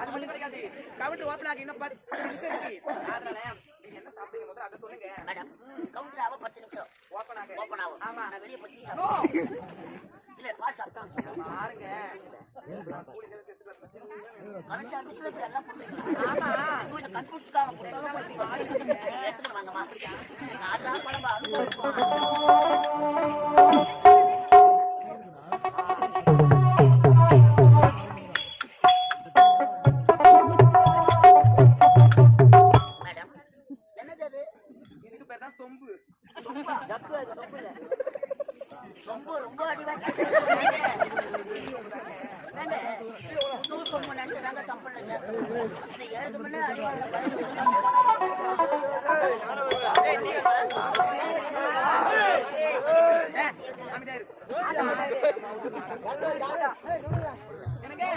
அது மட்டும் கிடைக்காது. கவுண்டர் ஓப்பன் ஆகி இன்னும் 10 நிமிஷம் இருக்கு. அதனால நீங்க என்ன சாப்பிடுங்க முதல்ல அதை சொல்லுங்க. மேடம் கவுண்டர் ஆக 10 நிமிஷம் ஓப்பன் ஆகும். ஆமா நான் வெளியே போய் சாப்பிடுறேன். இல்ல பால் சாப்பிட்டா பாருங்க. கலஞ்ச மிஸ்ல போய் எல்லாம் போடுறீங்க. ஆமா கொஞ்சம் கன்ஃபியூஸ்டாக கொடுத்தாங்க. எடுத்துட்டு வாங்கம்மா. எங்க ஆத்தா குழம்பு அனுபவம். மேடம் என்னது அது? இதுக்கு பேர் தான் சொம்பு. சொம்பு ரொம்ப அடிவாங்க. சொம்பு நினைச்சதாங்க கம்பெனி இது ஏழுக்கு முன்னே அடிவாங்க. எனக்கு